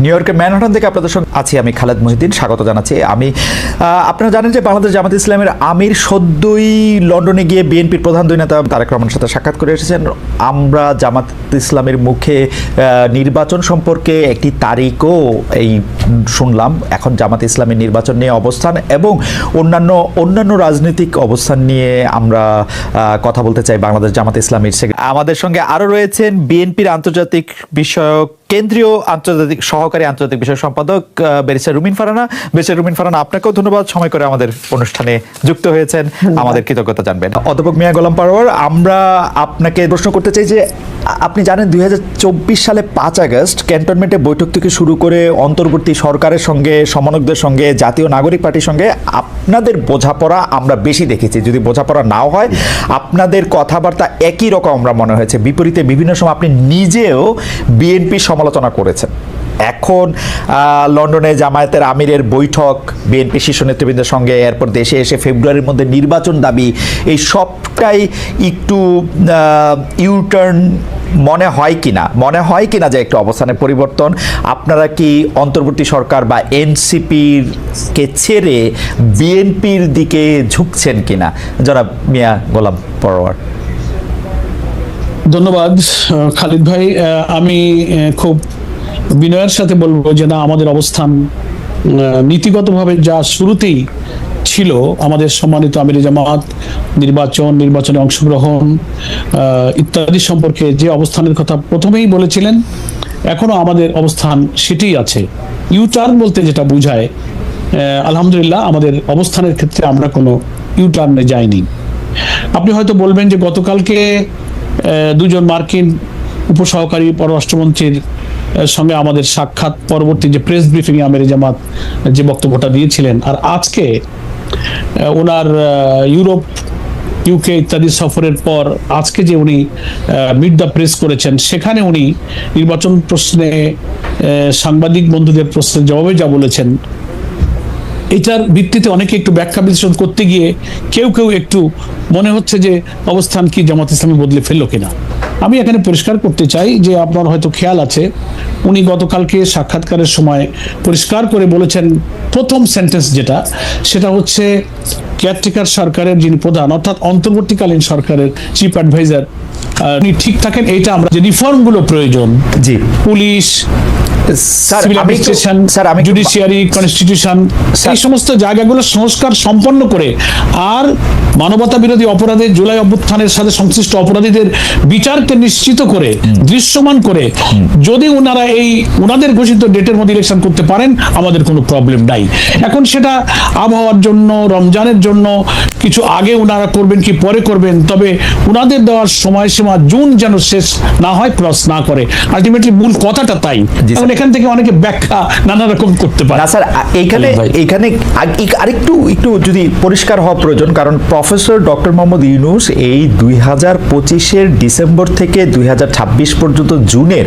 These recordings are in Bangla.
নিউ ইয়র্কের ম্যানহাটন থেকে আপনাদের সঙ্গে আছি আমি খালেদ মহিউদ্দিন, স্বাগত জানাচ্ছি। আপনারা জানেন যে বাংলাদেশ জামাত ইসলামের আমির সদ্যই লন্ডনে গিয়ে বিএনপির প্রধান দুই নেতা তারেক রহমানের সাথে সাক্ষাৎ করে এসেছেন। আমরা জামাত ইসলামের মুখে নির্বাচন সম্পর্কে একটি তারিখও শুনলাম। এখন জামাত ইসলামের নির্বাচন নিয়ে অবস্থান এবং অন্যান্য রাজনৈতিক অবস্থান নিয়ে আমরা কথা বলতে চাই বাংলাদেশ জামাত ইসলামের। আমাদের সঙ্গে আরও রয়েছেন বিএনপির আন্তর্জাতিক বিষয়ক কেন্দ্রীয় আন্তর্জাতিক সহকারী আন্তর্জাতিক বিষয় সম্পাদক ব্যারিস্টার রুমিন ফারহানা। ব্যারিস্টার রুমিন ফারহানা, আপনাকেও ধন্যবাদ সময় করে আমাদের অনুষ্ঠানে যুক্ত হয়েছেন, আমাদের কৃতজ্ঞতা জানবেন। অধ্যাপক মিয়া গোলাম পরোয়ার, আমরা আপনাকে প্রশ্ন করতে চাই যে আপনি জানেন 2024 সালে 5 আগস্ট ক্যান্টনমেন্টে বৈঠক থেকে শুরু করে অন্তর্বর্তী সরকারের সঙ্গে, সমন্বয়কদের সঙ্গে, জাতীয় নাগরিক পার্টির সঙ্গে আপনাদের বোঝাপড়া আমরা বেশি দেখেছি। যদি বোঝাপড়া নাও হয়, আপনাদের কথাবার্তা একই রকম আমরা মনে হয়েছে। বিপরীতে বিভিন্ন সময় আপনি নিজেও বিএনপি সমালোচনা করেছেন। এখন লন্ডনে জামায়াতের আমিরের বৈঠক, বিএনপি শীর্ষ নেতৃবৃন্দের সঙ্গে, এরপর দেশে এসে ফেব্রুয়ারির মধ্যে নির্বাচন দাবি, এই সবটাই একটু ইউটার্ন মনে হয় কিনা যে একটু অবস্থানের পরিবর্তন? আপনারা কি অন্তর্বর্তী সরকার বা এনসিপির কে ছেড়ে বিএনপির দিকে ঝুঁকছেন কিনা? জনাব মিয়া গোলাম পরোয়ার। ধন্যবাদ খালিদ ভাই। আমি খুব বিনয়ের সাথে বলবো যে না, আমাদের অবস্থান নীতিগতভাবে যা শুরুতেই ছিল, আমাদের সম্মানিত আমিরে জামাত নির্বাচনে অংশগ্রহণ ইত্যাদি সম্পর্কে যে অবস্থানের কথা প্রথমেই বলেছিলেন, এখনো আমাদের অবস্থান সেটাই আছে। ইউটার্ন বলতে যেটা বোঝায়, আলহামদুলিল্লাহ আমাদের অবস্থানের ক্ষেত্রে আমরা কোনো ইউটার্নে যাইনি। আপনি হয়তো বলবেন যে গতকালকে দুজন মার্কিন উপসহকারী পররাষ্ট্রমন্ত্রীর সঙ্গে আমাদের সাক্ষাৎ পরবর্তী যে প্রেস ব্রিফিং এ আমিরে জামাত যে বক্তব্যটা দিয়েছিলেন, আর আজকে ওনার ইউরোপ, ইউকে ইত্যাদি সফরের পর আজকে যে উনি মিট দ্য প্রেস করেছেন, সেখানে উনি নির্বাচন প্রশ্নে সাংবাদিক বন্ধুদের প্রশ্নের জবাবে যা বলেছেন, এটার ভিত্তিতে অনেকে একটু ব্যাখ্যা বিশ্লেষণ করতে গিয়ে কেউ একটু মনে হচ্ছে যে অবস্থান কি জামাত ইসলামী বদলে ফেললো কিনা। আমি এখানে পরিষ্কার করতে চাই যে আপনার হয়তো খেয়াল আছে, উনি গতকালকে সাক্ষাৎকারের সময় পরিষ্কার করে বলেছেন, প্রথম সেন্টেন্স সেটা হচ্ছে কেয়ারটেকার সরকারের যিনি প্রধান, অর্থাৎ অন্তর্বর্তীকালীন সরকারের চিফ অ্যাডভাইজার, উনি ঠিক থাকেন। এইটা আমরা যে রিফর্মগুলো প্রয়োজন, জি, পুলিশ, জুডিশিয়ারি, কনস্টিটিউশন, এই সমস্ত জায়গাগুলো সংস্কার সম্পন্ন করে আর মানবতা বিরোধী অপরাধে, জুলাই অভ্যুত্থানের সাথে সংশ্লিষ্ট অপরাধীদের বিচারকে নিশ্চিত করে, দৃশ্যমান করে যদি ওনারা ওনাদের ঘোষিত ডেটের মধ্যে ইলেকশন করতে পারেন, আমাদের কোনো প্রবলেম নাই। এখন সেটা আবহাওয়ার জন্য, রমজানের জন্য কিছু আগে ওনারা করবেন কি পরে করবেন, তবে ওনাদের দেওয়ার সময়সীমা জুন যেন শেষ না হয়, ক্রস না করে। আলটিমেটলি মূল কথাটা তাই। এখান থেকে অনেকে ব্যাখ্যা নানা রকম করতে পারে। স্যার, এইখানে আরেকটু যদি পরিষ্কার হওয়া প্রয়োজন, কারণ প্রফেসর ডক্টর মোহাম্মদ ইউনূস এই 2025-এর ডিসেম্বর থেকে 2026 পর্যন্ত জুনের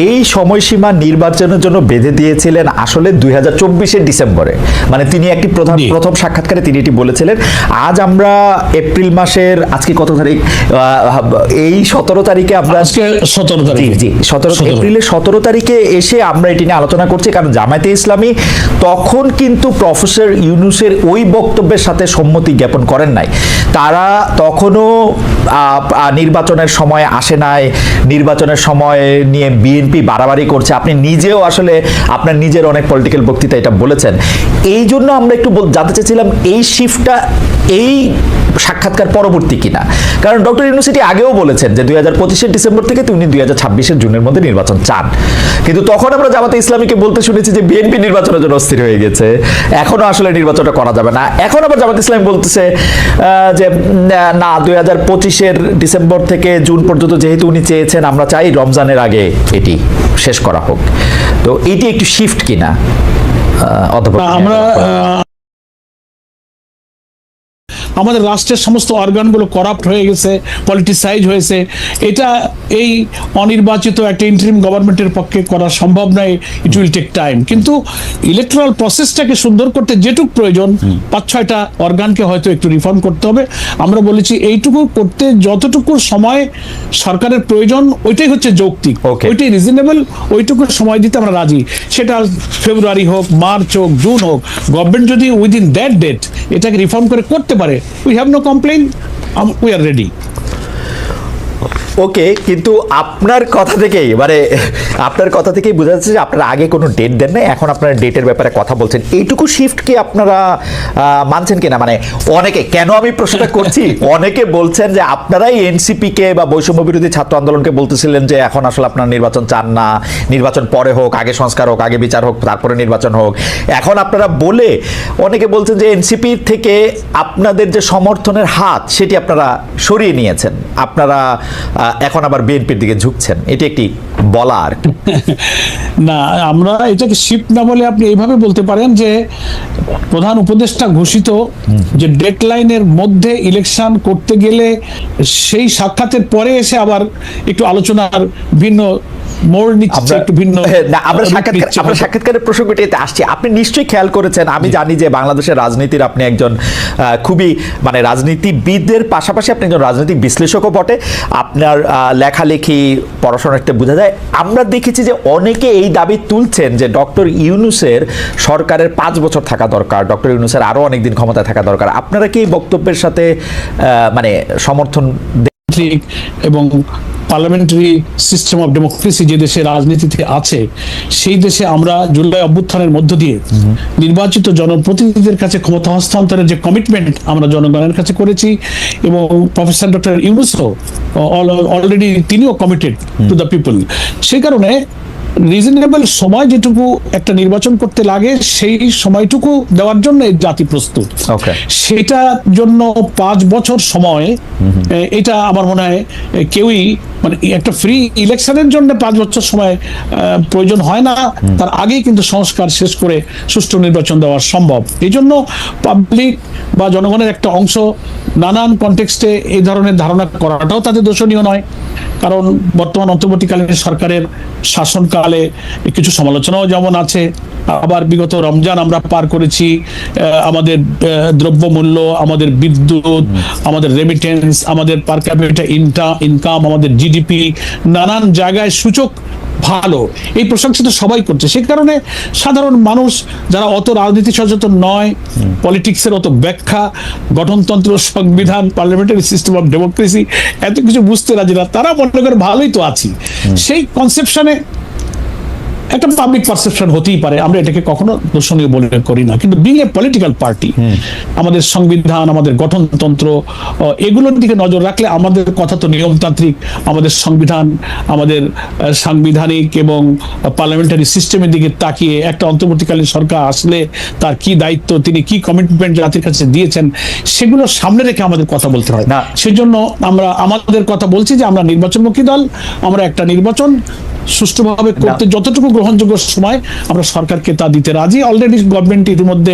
এই সময়সীমা নির্বাচনের জন্য বেঁধে দিয়েছিলেন আসলে 2024-এর ডিসেম্বরে। মানে তিনি একটি প্রথম সাক্ষাৎকারে তিনি এটি বলেছিলেন। আজ আমরা এপ্রিল মাসের আজকে কত তারিখ? এই 17 তারিখে আমরা, আজকে 17 তারিখ, জি 17 এপ্রিলের 17 তারিখে এসে আমরা এটি নিয়ে আলোচনা করছি। কারণ জামায়াতে ইসলামী তখন কিন্তু প্রফেসর ইউনূসের ওই বক্তব্যের সাথে সম্মতি জ্ঞাপন করেন নাই। তারা তখনও নির্বাচনের সময় আসে নাই, নির্বাচনের সময় নিয়ে বিএনপি বাড়াবাড়ি করছে। আপনি নিজেও আসলে আপনার নিজের অনেক পলিটিক্যাল বক্তৃতা এটা বলেছেন। এই জন্য আমরা একটু জানতে চেয়েছিলাম এই শিফটটা এই সাক্ষাৎকার পরবর্তী কিনা। কারণ ডক্টর ইউনূসিটি আগেও বলেছেন যে 2025-এর ডিসেম্বর থেকে উনি 2026-এর জুনের মধ্যে নির্বাচন চান, কিন্তু তখন আমরা জামাতে ইসলামীকে বলতে শুনেছি যে বিএনপি নির্বাচনের জন্য অস্থির হয়ে গেছে, এখনো আসলে নির্বাচনটা করা যাবে না। এখন আবার জামাতে ইসলামী বলতেছে যে না, 2025-এর ডিসেম্বর থেকে জুন পর্যন্ত যেহেতু উনি চেয়েছেন, আমরা চাই রমজানের আগে এটি শেষ করা হোক। তো এটি একটু শিফট কিনা আমাদের রাষ্ট্রের সমস্ত অর্গানগুলো করাপ্ট হয়ে গেছে, পলিটিসাইজ হয়েছে। এটা এই অনির্বাচিত একটা ইন্টারিম গভর্নমেন্টের পক্ষে করা সম্ভব নয়, ইট উইল টেক টাইম। কিন্তু ইলেকট্রাল প্রসেসটাকে সুন্দর করতে যেটুকু প্রয়োজন, 5-6টা অর্গানকে হয়তো একটু রিফর্ম করতে হবে। আমরা বলেছি এইটুকু করতে যতটুকু সময় সরকারের প্রয়োজন ওইটাই হচ্ছে যৌক্তিক, ওইটাই রিজনেবল, ওইটুকু সময় দিতে আমরা রাজি। সেটা ফেব্রুয়ারি হোক, মার্চ হোক, জুন হোক, গভর্নমেন্ট যদি উইদিন দ্যাট ডেট এটাকে রিফর্ম করে করতে পারে, we have no complain, we are ready. Okay, কিন্তু আপনার কথা থেকেই বোঝা যাচ্ছে যে আপনারা আগে কোনো ডেট দেন না, এখন আপনারা ডেটের ব্যাপারে কথা বলছেন। এইটুকু শিফট কি আপনারা মানছেন কিনা? মানে অনেকে, কেন আমি প্রশ্নটা করছি, অনেকে বলছেন যে আপনারাই এনসিপি কে বা বৈষম্য বিরোধী ছাত্র আন্দোলনকে বলতেছিলেন যে এখন আসলে আপনারা নির্বাচন চান না, নির্বাচন পরে হোক, আগে সংস্কার হোক, আগে বিচার হোক, তারপরে নির্বাচন হোক। এখন আপনারা বলে অনেকে বলছেন যে এনসিপি থেকে আপনাদের যে সমর্থনের হাত সেটি আপনারা সরিয়ে নিয়েছেন, আপনারা এখন আবার বিএনপির দিকে ঝুঁকছেন। এটি একটি বলা আর কি না, আমরা এটাকে শিফট না বলে আপনি এইভাবে বলতে পারেন যে প্রধান উপদেষ্টা ঘোষিত যে ডেডলাইনের মধ্যে ইলেকশন করতে গেলে সেই সাক্ষাতের পরে এসে আবার একটু আলোচনার ভিন্ন মোড় নিচ্ছে, একটু ভিন্ন। আমরা সাক্ষাৎকারের প্রসঙ্গটিতে আসছি। আপনি নিশ্চয়ই খেয়াল করেছেন, আমি জানি যে বাংলাদেশের রাজনীতির আপনি একজন খুবই মানে রাজনীতিবিদদের পাশাপাশি আপনি একজন রাজনৈতিক বিশ্লেষকও বটে। আপনার লেখালেখি পড়াশোনাতে বোঝা যায়। আমরা দেখেছি যে অনেকে এই দাবি তুলছেন যে ডক্টর ইউনূসের সরকারের 5 বছর থাকা দরকার, ডক্টর ইউনূসের আরো অনেকদিন ক্ষমতায় থাকা দরকার। আপনারা কি এই বক্তব্যের সাথে মানে সমর্থন এবং পার্লামেন্টারি সিস্টেম অফ ডেমোক্রেসি যে দেশে রাজনীতিতে আছে, সেই দেশে আমরা জুলাই অভ্যুত্থানের মধ্য দিয়ে নির্বাচিত জনপ্রতিনিধিদের কাছে ক্ষমতা হস্তান্তরের যে কমিটমেন্ট আমরা জনগণের কাছে করেছি, এবং প্রফেসর ডক্টর ইউনূসও অলরেডি তিনিও কমিটেড টু দ্য পিপল। সেই কারণে রিজনেবল সময় যেটুকু একটা নির্বাচন করতে লাগে সেই সময়টুকু দেওয়ার জন্য জাতি প্রস্তুত। সেটার জন্য 5 বছর সময়, এটা আমার মনে হয় কেউই মানে একটা ফ্রি ইলেকশনের জন্য 5 বছর সময় প্রয়োজন হয় না। তার আগেই কিন্তু সংস্কার শেষ করে সুষ্ঠু নির্বাচন দেওয়া সম্ভব। এই জন্য পাবলিক বা জনগণের একটা অংশ নানান কনটেক্সটে এই ধরনের ধারণা করাটাও তাদের দোষণীয় নয়। কারণ বর্তমান অন্তর্বর্তীকালীন সরকারের শাসনকালে কিছু সমালোচনাও যেমন আছে, আবার বিগত রমজান আমরা পার করেছি, আমাদের দ্রব্যমূল্য, আমাদের বিদ্যুৎ, আমাদের রেমিটেন্স, আমাদের পার ক্যাপিটা ইনকাম, আমাদের জিডিপি, নানান জায়গায় সূচক ভালো, এই প্রশংসা সবাই করছে। সেই কারণে সাধারণ মানুষ যারা অত রাজনীতি সচেতন নয়, পলিটিক্সের অত ব্যাখ্যা, গঠনতন্ত্র, সংবিধান, পার্লামেন্টারি সিস্টেম অফ ডেমোক্রেসি এত কিছু বুঝতে রাজি না, তারা মনে করে ভালোই তো আছি। সেই কনসেপশনে একটা পাবলিক পারসেপশন হতেই পারে, আমরা এটাকে কখনো দর্শনীয় বলে করি না। কিন্তু বিং এ পলিটিক্যাল পার্টি, আমাদের সংবিধান, আমাদের গঠনতন্ত্র, এগুলোর দিকে নজর রাখলে আমাদের কথা তো নিয়মতান্ত্রিক। আমাদের সংবিধান, আমাদের সাংবিধানিক এবং পার্লামেন্টারি সিস্টেমের দিকে তাকিয়ে একটা অন্তর্বর্তীকালীন সরকার আসলে তার কি দায়িত্ব, তিনি কি কমিটমেন্ট জাতির কাছে দিয়েছেন, সেগুলো সামনে রেখে আমাদের কথা বলতে হয় না। সেজন্য আমরা আমাদের কথা বলছি যে আমরা নির্বাচনমুখী দল, আমরা একটা নির্বাচন সুষ্ঠুভাবে করতে যতটুকু গ্রহণযোগ্য সময় আমরা সরকারকে তা দিতে রাজি। অলরেডি গভর্নমেন্ট ইতিমধ্যে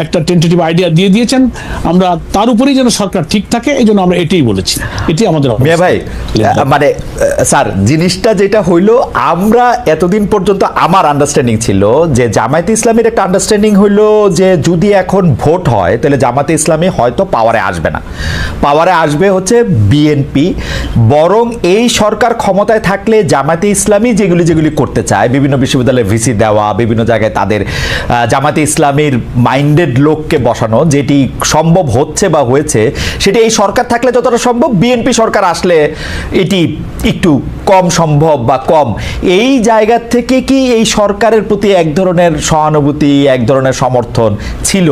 একটা টেন্টেটিভ আইডিয়া দিয়ে দিয়েছেন, আমরা তার উপরেই যেন সরকার ঠিক থাকে, এই জন্য আমরা এটাই বলেছি। এটি আমাদের মিয়া ভাই, মানে স্যার জিনিসটা যেটা হইলো, আমরা এতদিন পর্যন্ত আমার আন্ডারস্ট্যান্ডিং ছিল যে জামায়াতে ইসলামের একটা আন্ডারস্ট্যান্ডিং হইলো যে যদি এখন ভোট হয় তাহলে জামায়াতে ইসলামী হয়তো পাওয়ারে আসবে না, পাওয়ারে আসবে হচ্ছে বিএনপি। বরং এই সরকার ক্ষমতায় থাকলে জামায়াতে ইসলামী যেগুলি করতে চায়, বিভিন্ন বিশ্ববিদ্যালয়ে ভিসি দেওয়া, বিভিন্ন জায়গায় তাদের জামায়াতে ইসলামীর মাইন্ডেড লোককে বসানো, যেটি সম্ভব হচ্ছে বা হয়েছে, সেটি এই সরকার থাকলে যতটা সম্ভব, বিএনপি সরকার আসলে এটি একটু কম সম্ভব বা কম। এই জায়গা থেকে কি এই সরকারের প্রতি এক ধরনের সহানুভূতি, এক ধরনের সমর্থন ছিল,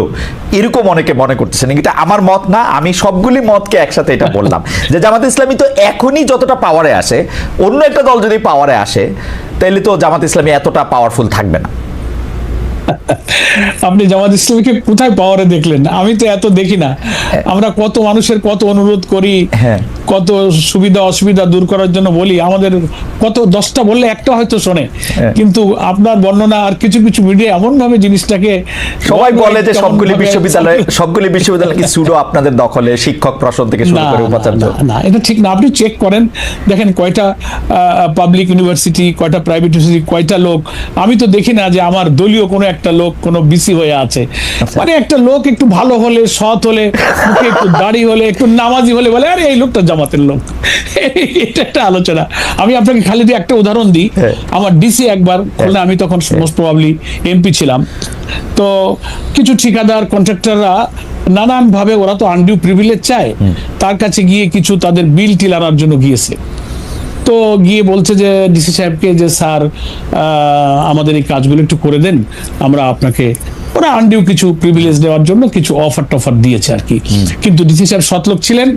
এরকম অনেকে মনে করতেছেন। এটা আমার মত না, আমি সবগুলি মতকে একসাথে এটা বললাম যে জামায়াতে ইসলামী তো এখনই যতটা পাওয়ারে আসে, অন্য একটা দল যদি পাওয়ারে আসে তাহলে তো জামায়াতে ইসলামী এতটা পাওয়ারফুল থাকবে না। আপনি জামাত ইসলামীকে কোথায় পাওয়ারে দেখলেন? আমি তো এত দেখি না। আমরা কত মানুষের কত অনুরোধ করি, হ্যাঁ। কত সুবিধা অসুবিধা দূর করার জন্য বলি, আমাদের কত 10টা বললে একটা হয়তো শোনে। কিন্তু আপনার বর্ণনা আর কিছু কিছু মিডিয়া এমন ভাবে জিনিসটাকে সবাই বলে যে কেমন ভাবে- সবগুলি বিশ্ববিদ্যালয় কি সুডো আপনাদের দখলে, শিক্ষক প্রশাসন থেকে শুরু না, করে না, উপাচার্য। না, না, এটা ঠিক না। আপনি চেক করেন, দেখেন কয়টা পাবলিক ইউনিভার্সিটি, কয়টা প্রাইভেট ইউনিভার্সিটি, কয়টা লোক। আমি তো দেখি না যে আমার দলীয় কোনো একটা লোক কোনো বিসি হয়ে আছে। মানে একটা লোক একটু ভালো হলে, সৎ হলে, মুখে একটু দাড়ি হলে, একটু নামাজি হলে বলে আরে এই লোকটা জামাতের লোক। এটা একটা আলোচনা। আমি আপনাকে খালি দিয়ে একটা উদাহরণ দিই। হ্যাঁ। আমার ডিসি একবার খুলনা, আমি তখন মোস্ট প্রবাবলি এমপি ছিলাম। তো কিছু ঠিকাদার কন্ট্রাক্টররা নানান ভাবে, ওরা তো আনডিউ প্রিভিলেজ চায়, তার কাছে গিয়ে কিছু তাদের বিল টিল আনার জন্য গিয়েছে। তো গিয়ে বলছে যে ডিসি সাহেবকে যে স্যার আমাদের এই কাজগুলো একটু করে দেন, আমরা আপনাকে, ওরা আনডিউ কিছু প্রিভিলেজ দেওয়ার জন্য কিছু অফার টফার দিয়েছে আর কি। কিন্তু ডিসি সাহেব সৎলোক ছিলেন,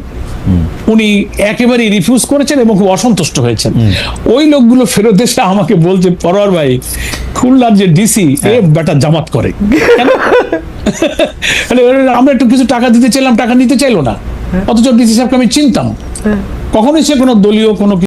উনি একেবারেই রিফিউজ করেছেন এবং খুব অসন্তুষ্ট হয়েছেন। ওই লোকগুলো ফেরত এসে আমাকে বলছে, পরোয়ার ভাই, খুলনার যে ডিসি এ বেটা জামাত করে। কেন? মানে আমরা একটু কিছু টাকা দিতে চাইলাম, টাকা নিতে চাইলো না, অথচ ডিসি সাহেবকে আমি চিনতাম, কখনোই সে কোনো দলীয় কোনো